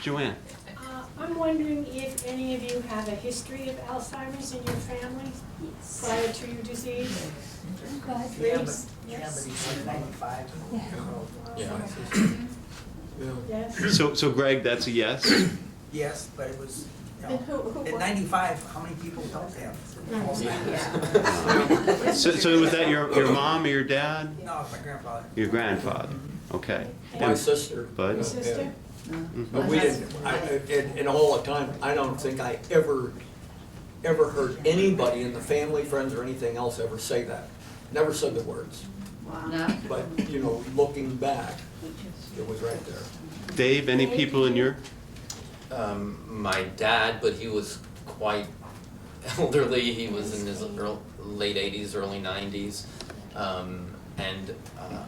Joanne? I'm wondering if any of you have a history of Alzheimer's in your family prior to your disease? Go ahead, please. Yes. He's like 95. Yes. So Greg, that's a yes? Yes, but it was, you And know, who at was- 95, how many people don't have Alzheimer's? So was that your mom or your dad? No, it's my grandfather. Your grandfather? Okay. My sister. Bud? Your sister? But we didn't, in all the time, I don't think I ever heard anybody in the family, friends, or anything else ever say that. Never said the words. No. But, you know, looking back, it was right there. Dave, any people in your? My dad, but he was quite elderly. He was in his late 80s, early 90s.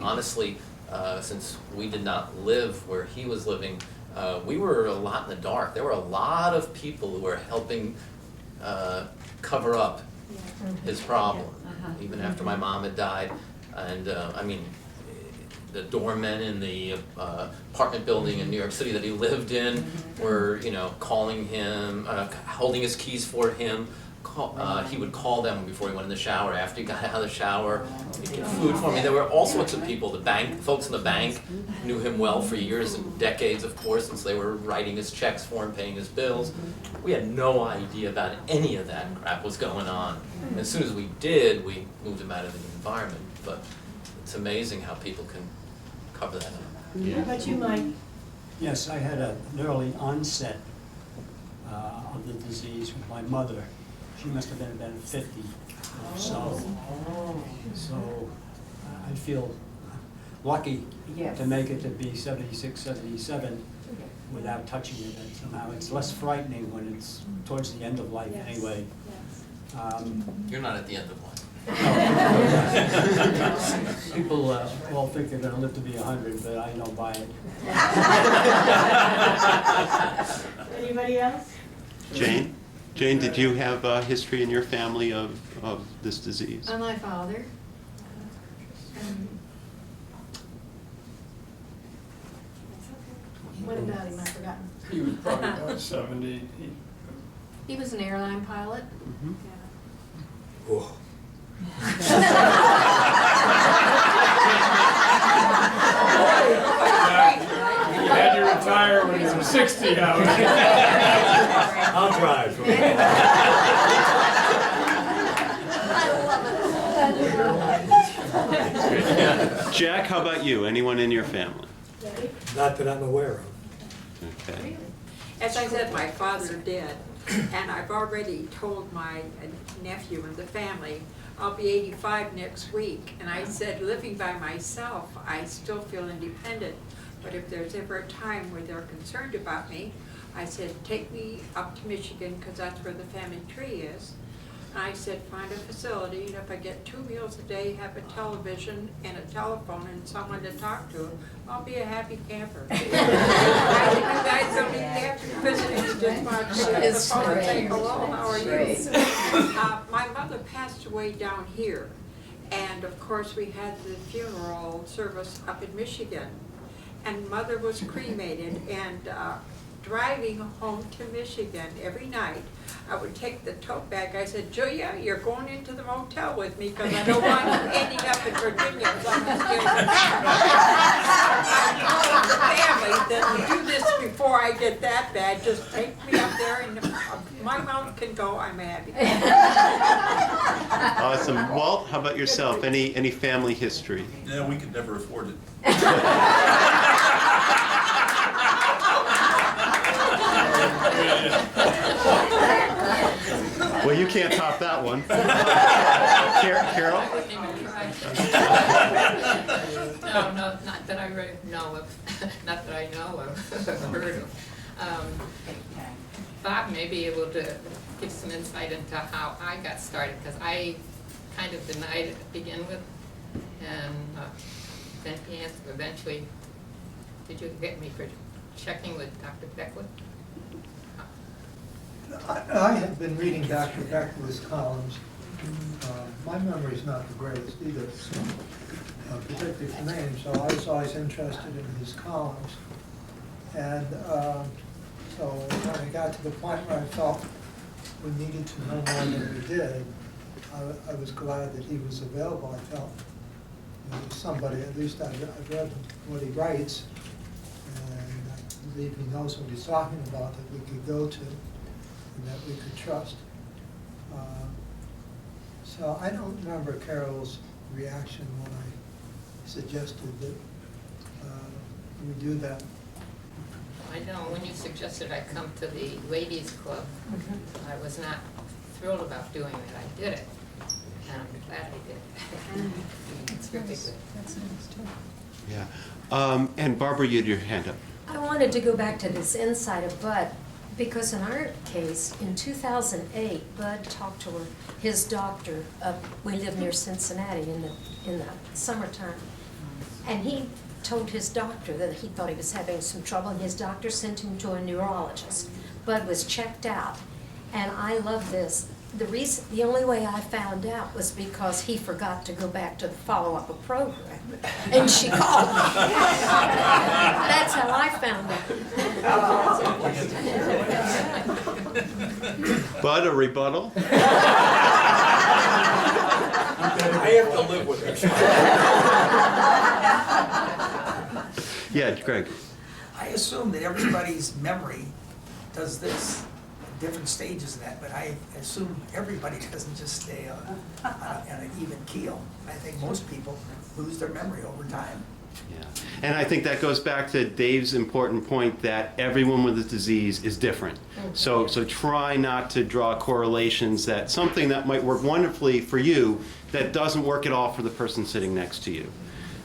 Honestly, since we did not live where he was living, we were a lot in the dark. There were a lot of people who were helping cover up his problem, even after my mom had died. And I mean, the doormen in the apartment building in New York City that he lived in were, you know, calling him, holding his keys for him. He would call them before he went in the shower, after he got out of the shower, he'd get food for me. There were all sorts of people. The bank, folks in the bank knew him well for years and decades, of course, since they were writing his checks for him, paying his bills. We had no idea about any of that crap was going on. And as soon as we did, we moved him out of the environment. But it's amazing how people can cover that up. How about you, Mike? Yes, I had an early onset of the disease with my mother. She must have been about 50 or so. So I feel lucky to make it to be 76, 77 without touching it somehow. It's less frightening when it's towards the end of life anyway. You're not at the end of life. People all think they're going to live to be 100, but I don't buy it. Anybody else? Jane? Jane, did you have a history in your family of this disease? My father. What about him? I've forgotten. He was probably about 70. He was an airline pilot. Mhm. Whoa. He had to retire when he was 60 out. I'll drive. Jack, how about you? Anyone in your family? Not that I'm aware of. Okay. As I said, my father did, and I've already told my nephew and the family, I'll be 85 next week. And I said, living by myself, I still feel independent. But if there's ever a time where they're concerned about me, I said, take me up to Michigan, because that's where the family tree is. And I said, find a facility, and if I get 2 meals a day, have a television and a telephone and someone to talk to, I'll be a happy camper. I think you guys don't even have to visit me, just want to pick up the phone and say, hello, how are you? My mother passed away down here, and of course we had the funeral service up in Michigan. And mother was cremated, and driving home to Michigan every night, I would take the tote bag. I said, Julia, you're going into the motel with me because I don't want you ending up in Virginia. So I'm going to stay with the family that we do this before I get that bad. Just take me up there, and if my mouth can go, I'm happy. Awesome. Walt, how about yourself? Any family history? Yeah, we could never afford it. Well, you can't top that one. Carol? No, not that I know of, not that I know of, heard of. Bob may be able to give some insight into how I got started, because I kind of denied it to begin with, and then eventually, did you get me for checking with Dr. Beckwith? I have been reading Dr. Beckwith's columns. My memory's not the greatest either, particularly for names, so I was always interested in his columns. And So when I got to the point where I felt we needed to know more than we did, I was glad that he was available. I felt somebody, at least I've read what he writes, and I believe he knows what he's talking about, that we could go to and that we could trust. So I don't remember Carol's reaction when I suggested that we do that. I know, when you suggested I come to the ladies' club, I was not thrilled about doing it. I did it, and I'm glad I did. It's really good. That's nice too. Yeah. And Barbara, you had your hand up. I wanted to go back to this insight of Bud, because in our case, in 2008, Bud talked to his doctor. We live near Cincinnati in the summertime, and he told his doctor that he thought he was having some trouble, and his doctor sent him to a neurologist. Bud was checked out, and I love this. The only way I found out was because he forgot to go back to the follow-up program, and she called me. That's how I found out. Bud, a rebuttal? I have to live with it. Yeah, Greg. I assume that everybody's memory does this, different stages of that, but I assume everybody doesn't just stay on an even keel. I think most people lose their memory over time. Yeah. And I think that goes back to Dave's important point that everyone with this disease is different. So try not to draw correlations that something that might work wonderfully for you that doesn't work at all for the person sitting next to you.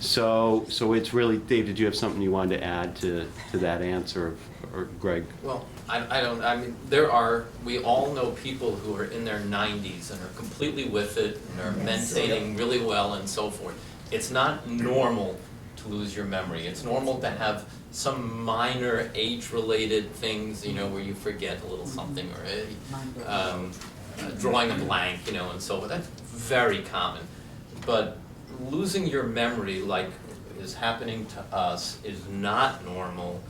So it's really, Dave, did you have something you wanted to add to that answer, or Greg? Well, I mean, we all know people who are in their 90s and are completely with it and are maintaining really well and so forth. It's not normal to lose your memory. It's normal to have some minor age-related things, where you forget a little something, or drawing a blank, and so forth. That's very common. But losing your memory, like is happening to us, is not normal,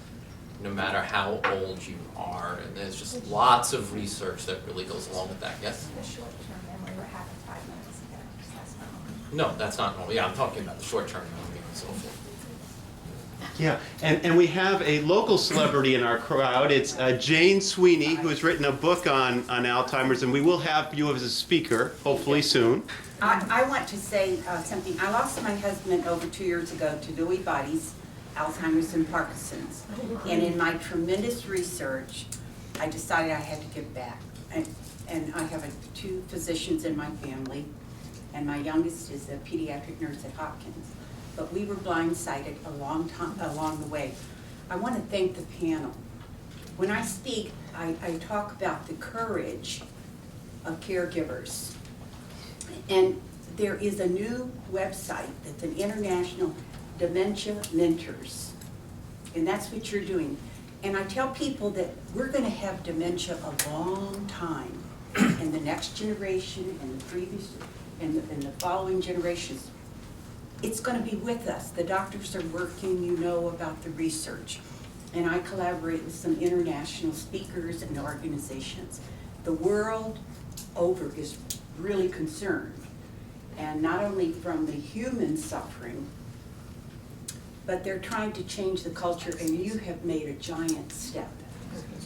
no matter how old you are. And there's just lots of research that really goes along with that. Yes? The short-term memory, what happened 5 minutes ago, that's not normal. No, that's not normal. Yeah, I'm talking about the short-term memory and so forth. Yeah, and we have a local celebrity in our crowd. It's Jane Sweeney, who has written a book on Alzheimer's, and we will have you as a speaker, hopefully soon. I want to say something. I lost my husband over 2 years ago to Lewy bodies, Alzheimer's and Parkinson's. And in my tremendous research, I decided I had to give back. And I have 2 physicians in my family, and my youngest is a pediatric nurse at Hopkins. But we were blindsided along the way. I want to thank the panel. When I speak, I talk about the courage of caregivers. And there is a new website that's an international Dementia Mentors. And that's what you're doing. And I tell people that we're going to have dementia a long time. And the next generation and the previous and the following generations, it's going to be with us. The doctors are working, about the research. And I collaborate with some international speakers and organizations. The world over is really concerned. And not only from the human suffering, but they're trying to change the culture, and you have made a giant step.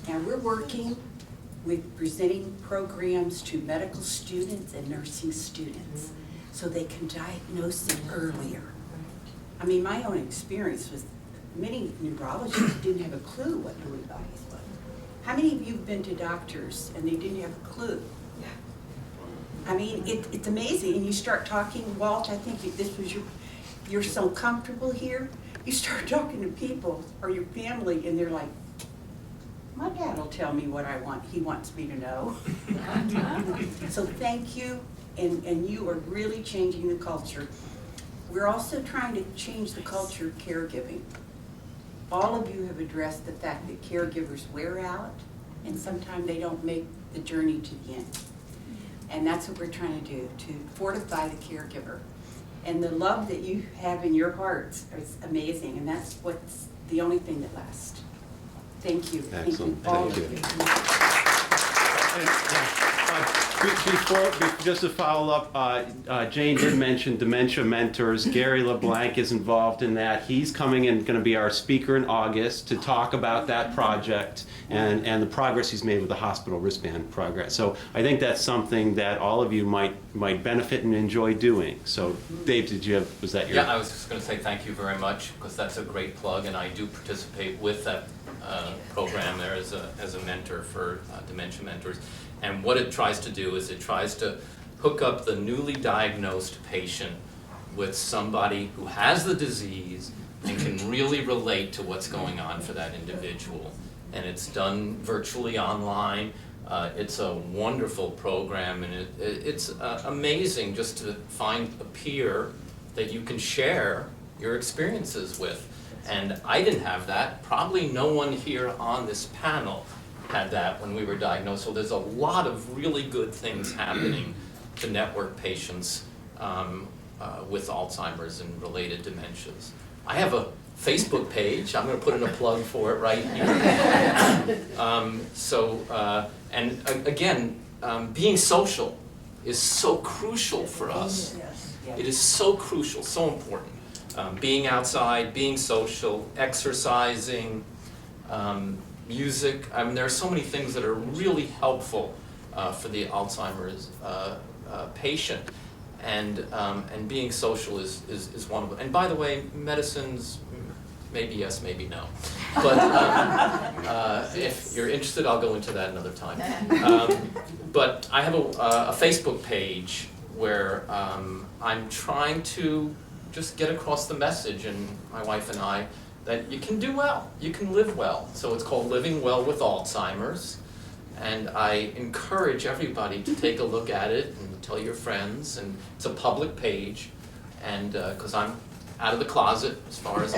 And we're working with presenting programs to medical students and nursing students so they can diagnose it earlier. I mean, my own experience was many neurologists didn't have a clue what Lewy bodies was. How many of you have been to doctors and they didn't have a clue? I mean, it's amazing, and you start talking, Walt, I think this was you're so comfortable here. You start talking to people or your family, and they're like, my dad will tell me what I want. He wants me to know. So thank you, and you are really changing the culture. We're also trying to change the culture of caregiving. All of you have addressed the fact that caregivers wear out, and sometimes they don't make the journey to the end. And that's what we're trying to do, to fortify the caregiver. And the love that you have in your hearts is amazing, and that's what's the only thing that lasts. Thank you. Thank you, Excellent, all thank of you. Just to follow up, Jane did mention Dementia Mentors. Gary LeBlanc is involved in that. He's coming and going to be our speaker in August to talk about that project and the progress he's made with the hospital wristband progress. So I think that's something that all of you might benefit and enjoy doing. So Dave, was that your? Yeah, I was just going to say thank you very much, because that's a great plug, and I do participate with that program there as a mentor for Dementia Mentors. And what it tries to do is it tries to hook up the newly diagnosed patient with somebody who has the disease and can really relate to what's going on for that individual. And it's done virtually online. It's a wonderful program, and it's amazing just to find a peer that you can share your experiences with. And I didn't have that. Probably no one here on this panel had that when we were diagnosed. So there's a lot of really good things happening to network patients with Alzheimer's and related dementias. I have a Facebook page. I'm going to put in a plug for it right here. Again, being social is so crucial for us. It is so crucial, so important. Being outside, being social, exercising, music. I mean, there are so many things that are really helpful for the Alzheimer's patient, and being social is one of them. And by the way, medicines, maybe yes, maybe no. But if you're interested, I'll go into that another time. But I have a Facebook page where I'm trying to just get across the message, and my wife and I, that you can do well, you can live well. So it's called Living Well with Alzheimer's, and I encourage everybody to take a look at it and tell your friends, and it's a public page, and because I'm out of the closet as far as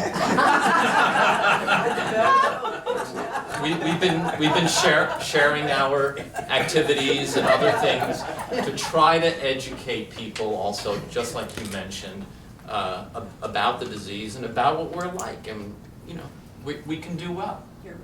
we've been sharing our activities and other things to try to educate people also, just like you mentioned, about the disease and about what we're like, and you know, we can do well. You're